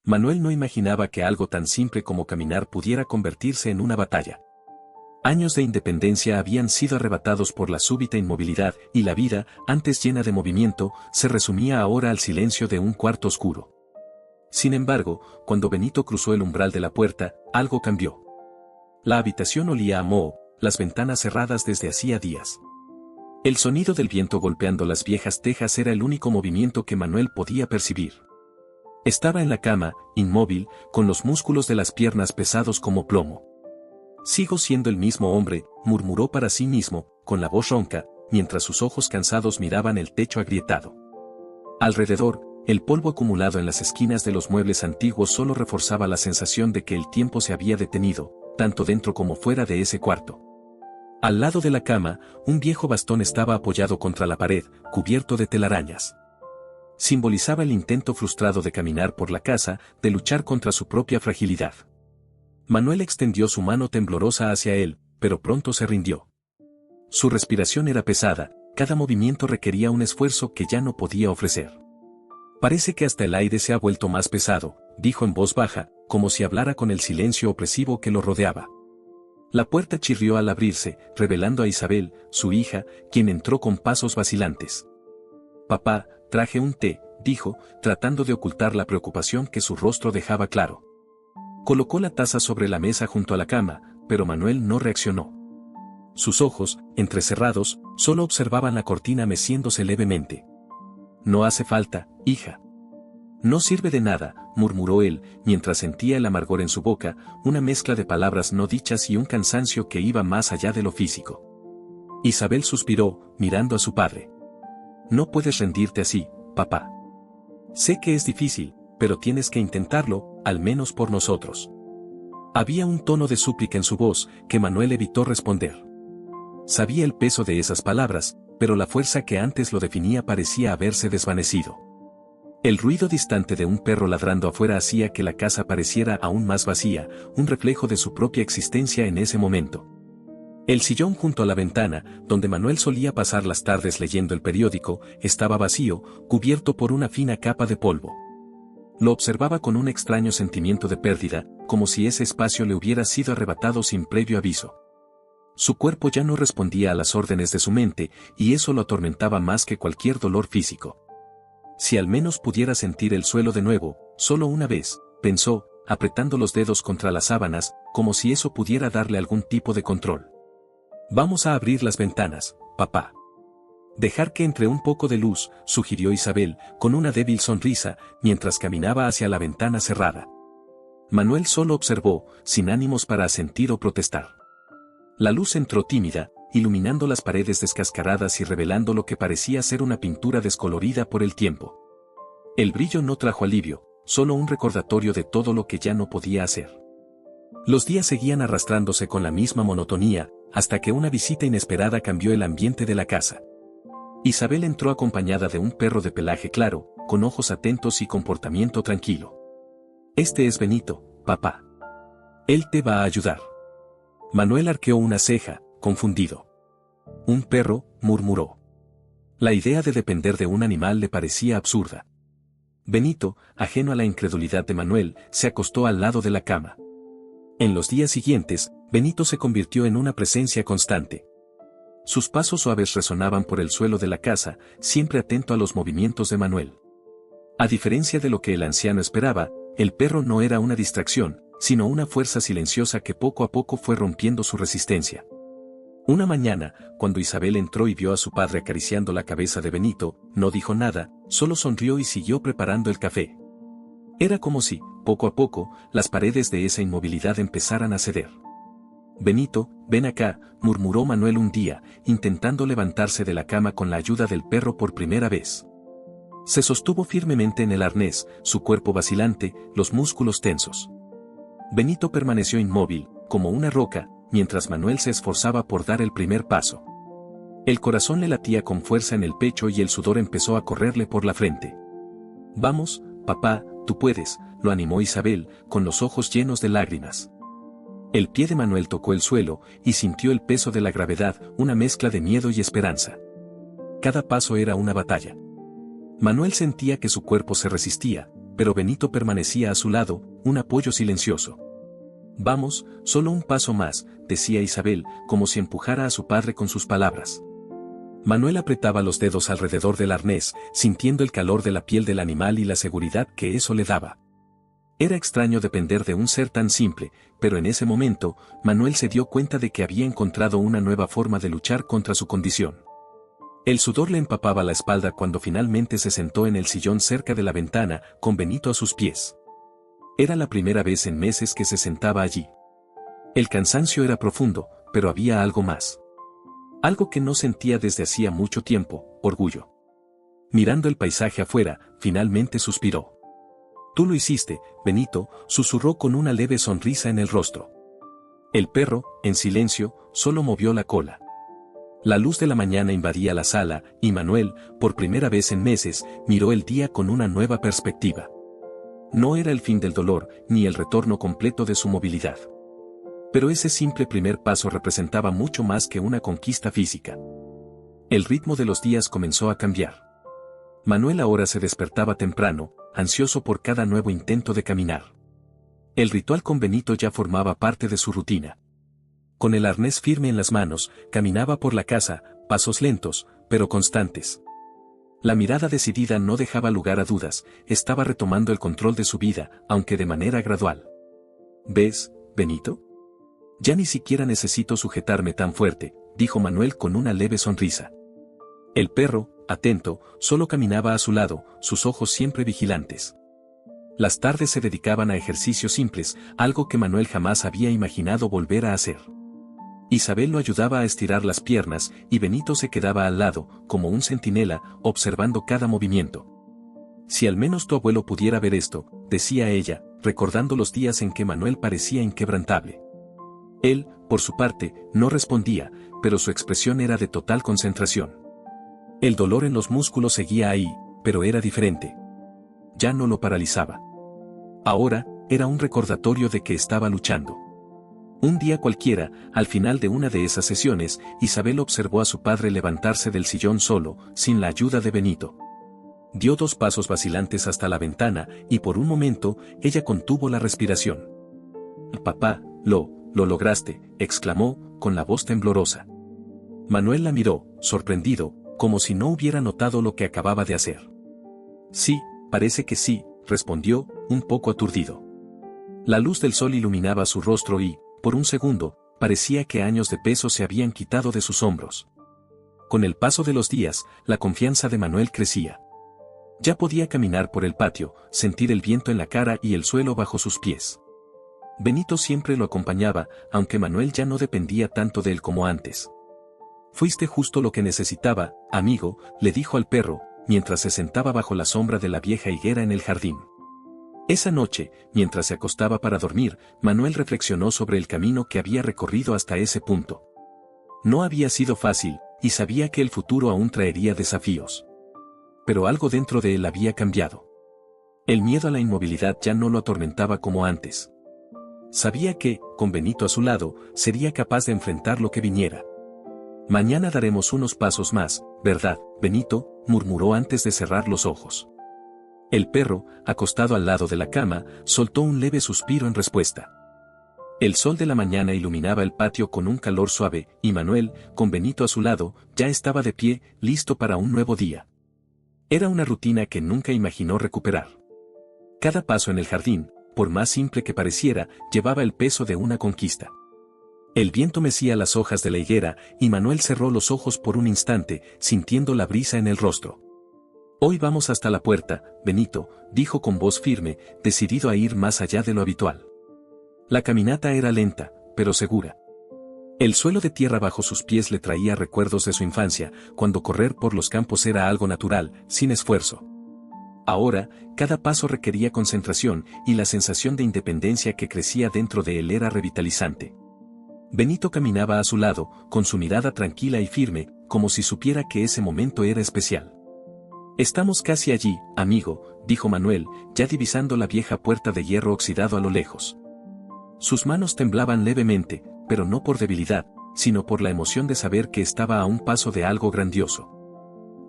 Manuel no imaginaba que algo tan simple como caminar pudiera convertirse en una batalla. Años de independencia habían sido arrebatados por la súbita inmovilidad, y la vida, antes llena de movimiento, se resumía ahora al silencio de un cuarto oscuro. Sin embargo, cuando Benito cruzó el umbral de la puerta, algo cambió. La habitación olía a moho, las ventanas cerradas desde hacía días. El sonido del viento golpeando las viejas tejas era el único movimiento que Manuel podía percibir. Estaba en la cama, inmóvil, con los músculos de las piernas pesados como plomo. «Sigo siendo el mismo hombre», murmuró para sí mismo, con la voz ronca, mientras sus ojos cansados miraban el techo agrietado. Alrededor, el polvo acumulado en las esquinas de los muebles antiguos solo reforzaba la sensación de que el tiempo se había detenido, tanto dentro como fuera de ese cuarto. Al lado de la cama, un viejo bastón estaba apoyado contra la pared, cubierto de telarañas. Simbolizaba el intento frustrado de caminar por la casa, de luchar contra su propia fragilidad. Manuel extendió su mano temblorosa hacia él, pero pronto se rindió. Su respiración era pesada, cada movimiento requería un esfuerzo que ya no podía ofrecer. «Parece que hasta el aire se ha vuelto más pesado», dijo en voz baja, como si hablara con el silencio opresivo que lo rodeaba. La puerta chirrió al abrirse, revelando a Isabel, su hija, quien entró con pasos vacilantes. «Papá, traje un té», dijo, tratando de ocultar la preocupación que su rostro dejaba claro. Colocó la taza sobre la mesa junto a la cama, pero Manuel no reaccionó. Sus ojos, entrecerrados, solo observaban la cortina meciéndose levemente. «No hace falta, hija». «No sirve de nada», murmuró él, mientras sentía el amargor en su boca, una mezcla de palabras no dichas y un cansancio que iba más allá de lo físico. Isabel suspiró, mirando a su padre. «No puedes rendirte así, papá. Sé que es difícil, pero tienes que intentarlo, al menos por nosotros». Había un tono de súplica en su voz, que Manuel evitó responder. Sabía el peso de esas palabras, pero la fuerza que antes lo definía parecía haberse desvanecido. El ruido distante de un perro ladrando afuera hacía que la casa pareciera aún más vacía, un reflejo de su propia existencia en ese momento. El sillón junto a la ventana, donde Manuel solía pasar las tardes leyendo el periódico, estaba vacío, cubierto por una fina capa de polvo. Lo observaba con un extraño sentimiento de pérdida, como si ese espacio le hubiera sido arrebatado sin previo aviso. Su cuerpo ya no respondía a las órdenes de su mente, y eso lo atormentaba más que cualquier dolor físico. Si al menos pudiera sentir el suelo de nuevo, solo una vez, pensó, apretando los dedos contra las sábanas, como si eso pudiera darle algún tipo de control. «Vamos a abrir las ventanas, papá». «Dejar que entre un poco de luz», sugirió Isabel, con una débil sonrisa, mientras caminaba hacia la ventana cerrada. Manuel solo observó, sin ánimos para asentir o protestar. La luz entró tímida, iluminando las paredes descascaradas y revelando lo que parecía ser una pintura descolorida por el tiempo. El brillo no trajo alivio, solo un recordatorio de todo lo que ya no podía hacer. Los días seguían arrastrándose con la misma monotonía, hasta que una visita inesperada cambió el ambiente de la casa. Isabel entró acompañada de un perro de pelaje claro, con ojos atentos y comportamiento tranquilo. «Este es Benito, papá. Él te va a ayudar». Manuel arqueó una ceja, confundido. «¿Un perro?», murmuró. La idea de depender de un animal le parecía absurda. Benito, ajeno a la incredulidad de Manuel, se acostó al lado de la cama. En los días siguientes, Benito se convirtió en una presencia constante. Sus pasos suaves resonaban por el suelo de la casa, siempre atento a los movimientos de Manuel. A diferencia de lo que el anciano esperaba, el perro no era una distracción, sino una fuerza silenciosa que poco a poco fue rompiendo su resistencia. Una mañana, cuando Isabel entró y vio a su padre acariciando la cabeza de Benito, no dijo nada, solo sonrió y siguió preparando el café. Era como si, poco a poco, las paredes de esa inmovilidad empezaran a ceder. «Benito, ven acá», murmuró Manuel un día, intentando levantarse de la cama con la ayuda del perro por primera vez. Se sostuvo firmemente en el arnés, su cuerpo vacilante, los músculos tensos. Benito permaneció inmóvil, como una roca, mientras Manuel se esforzaba por dar el primer paso. El corazón le latía con fuerza en el pecho y el sudor empezó a correrle por la frente. «Vamos, papá, tú puedes», lo animó Isabel, con los ojos llenos de lágrimas. El pie de Manuel tocó el suelo, y sintió el peso de la gravedad, una mezcla de miedo y esperanza. Cada paso era una batalla. Manuel sentía que su cuerpo se resistía, pero Benito permanecía a su lado, un apoyo silencioso. Vamos, solo un paso más, decía Isabel, como si empujara a su padre con sus palabras. Manuel apretaba los dedos alrededor del arnés, sintiendo el calor de la piel del animal y la seguridad que eso le daba. Era extraño depender de un ser tan simple, pero en ese momento, Manuel se dio cuenta de que había encontrado una nueva forma de luchar contra su condición. El sudor le empapaba la espalda cuando finalmente se sentó en el sillón cerca de la ventana, con Benito a sus pies. Era la primera vez en meses que se sentaba allí. El cansancio era profundo, pero había algo más. Algo que no sentía desde hacía mucho tiempo, orgullo. Mirando el paisaje afuera, finalmente suspiró. «Tú lo hiciste, Benito», susurró con una leve sonrisa en el rostro. El perro, en silencio, solo movió la cola. La luz de la mañana invadía la sala, y Manuel, por primera vez en meses, miró el día con una nueva perspectiva. No era el fin del dolor, ni el retorno completo de su movilidad. Pero ese simple primer paso representaba mucho más que una conquista física. El ritmo de los días comenzó a cambiar. Manuel ahora se despertaba temprano, ansioso por cada nuevo intento de caminar. El ritual con Benito ya formaba parte de su rutina. Con el arnés firme en las manos, caminaba por la casa, pasos lentos, pero constantes. La mirada decidida no dejaba lugar a dudas, estaba retomando el control de su vida, aunque de manera gradual. ¿Ves, Benito? Ya ni siquiera necesito sujetarme tan fuerte, dijo Manuel con una leve sonrisa. El perro, atento, solo caminaba a su lado, sus ojos siempre vigilantes. Las tardes se dedicaban a ejercicios simples, algo que Manuel jamás había imaginado volver a hacer. Isabel lo ayudaba a estirar las piernas, y Benito se quedaba al lado, como un centinela, observando cada movimiento. «Si al menos tu abuelo pudiera ver esto», decía ella, recordando los días en que Manuel parecía inquebrantable. Él, por su parte, no respondía, pero su expresión era de total concentración. El dolor en los músculos seguía ahí, pero era diferente. Ya no lo paralizaba. Ahora, era un recordatorio de que estaba luchando. Un día cualquiera, al final de una de esas sesiones, Isabel observó a su padre levantarse del sillón solo, sin la ayuda de Benito. Dio 2 pasos vacilantes hasta la ventana, y por un momento, ella contuvo la respiración. «Papá, lo lograste», exclamó, con la voz temblorosa. Manuel la miró, sorprendido, como si no hubiera notado lo que acababa de hacer. «Sí, parece que sí», respondió, un poco aturdido. La luz del sol iluminaba su rostro y, por un segundo, parecía que años de peso se habían quitado de sus hombros. Con el paso de los días, la confianza de Manuel crecía. Ya podía caminar por el patio, sentir el viento en la cara y el suelo bajo sus pies. Benito siempre lo acompañaba, aunque Manuel ya no dependía tanto de él como antes. «Fuiste justo lo que necesitaba, amigo», le dijo al perro, mientras se sentaba bajo la sombra de la vieja higuera en el jardín. Esa noche, mientras se acostaba para dormir, Manuel reflexionó sobre el camino que había recorrido hasta ese punto. No había sido fácil, y sabía que el futuro aún traería desafíos. Pero algo dentro de él había cambiado. El miedo a la inmovilidad ya no lo atormentaba como antes. Sabía que, con Benito a su lado, sería capaz de enfrentar lo que viniera. «Mañana daremos unos pasos más, ¿verdad, Benito?», murmuró antes de cerrar los ojos. El perro, acostado al lado de la cama, soltó un leve suspiro en respuesta. El sol de la mañana iluminaba el patio con un calor suave, y Manuel, con Benito a su lado, ya estaba de pie, listo para un nuevo día. Era una rutina que nunca imaginó recuperar. Cada paso en el jardín, por más simple que pareciera, llevaba el peso de una conquista. El viento mecía las hojas de la higuera, y Manuel cerró los ojos por un instante, sintiendo la brisa en el rostro. «Hoy vamos hasta la puerta, Benito», dijo con voz firme, decidido a ir más allá de lo habitual. La caminata era lenta, pero segura. El suelo de tierra bajo sus pies le traía recuerdos de su infancia, cuando correr por los campos era algo natural, sin esfuerzo. Ahora, cada paso requería concentración, y la sensación de independencia que crecía dentro de él era revitalizante. Benito caminaba a su lado, con su mirada tranquila y firme, como si supiera que ese momento era especial. «Estamos casi allí, amigo», dijo Manuel, ya divisando la vieja puerta de hierro oxidado a lo lejos. Sus manos temblaban levemente, pero no por debilidad, sino por la emoción de saber que estaba a un paso de algo grandioso.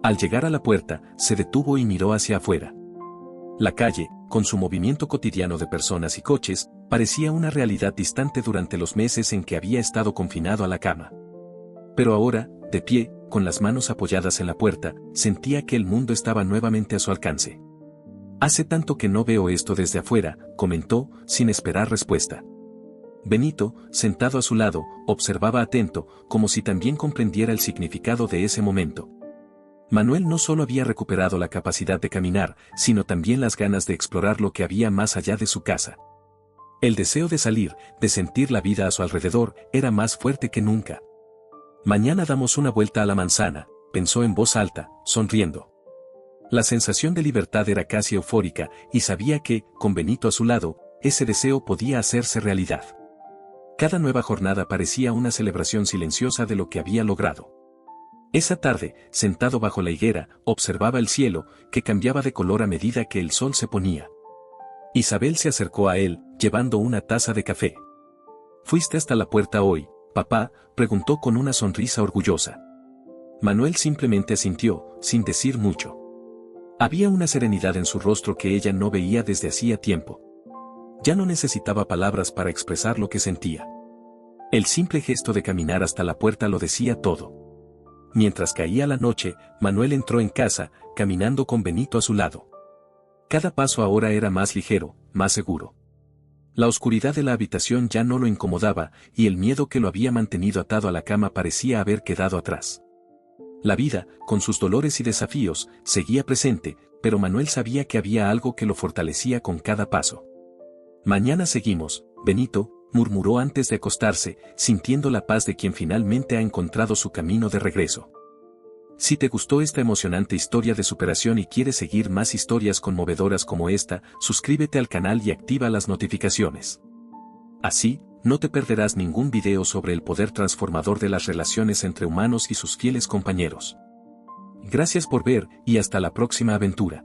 Al llegar a la puerta, se detuvo y miró hacia afuera. La calle, con su movimiento cotidiano de personas y coches, parecía una realidad distante durante los meses en que había estado confinado a la cama. Pero ahora, de pie, con las manos apoyadas en la puerta, sentía que el mundo estaba nuevamente a su alcance. «Hace tanto que no veo esto desde afuera», comentó, sin esperar respuesta. Benito, sentado a su lado, observaba atento, como si también comprendiera el significado de ese momento. Manuel no solo había recuperado la capacidad de caminar, sino también las ganas de explorar lo que había más allá de su casa. El deseo de salir, de sentir la vida a su alrededor, era más fuerte que nunca. «Mañana damos una vuelta a la manzana», pensó en voz alta, sonriendo. La sensación de libertad era casi eufórica, y sabía que, con Benito a su lado, ese deseo podía hacerse realidad. Cada nueva jornada parecía una celebración silenciosa de lo que había logrado. Esa tarde, sentado bajo la higuera, observaba el cielo, que cambiaba de color a medida que el sol se ponía. Isabel se acercó a él, llevando una taza de café. «¿Fuiste hasta la puerta hoy, papá?», preguntó con una sonrisa orgullosa. Manuel simplemente asintió, sin decir mucho. Había una serenidad en su rostro que ella no veía desde hacía tiempo. Ya no necesitaba palabras para expresar lo que sentía. El simple gesto de caminar hasta la puerta lo decía todo. Mientras caía la noche, Manuel entró en casa, caminando con Benito a su lado. Cada paso ahora era más ligero, más seguro. La oscuridad de la habitación ya no lo incomodaba, y el miedo que lo había mantenido atado a la cama parecía haber quedado atrás. La vida, con sus dolores y desafíos, seguía presente, pero Manuel sabía que había algo que lo fortalecía con cada paso. «Mañana seguimos, Benito», murmuró antes de acostarse, sintiendo la paz de quien finalmente ha encontrado su camino de regreso. Si te gustó esta emocionante historia de superación y quieres seguir más historias conmovedoras como esta, suscríbete al canal y activa las notificaciones. Así, no te perderás ningún video sobre el poder transformador de las relaciones entre humanos y sus fieles compañeros. Gracias por ver, y hasta la próxima aventura.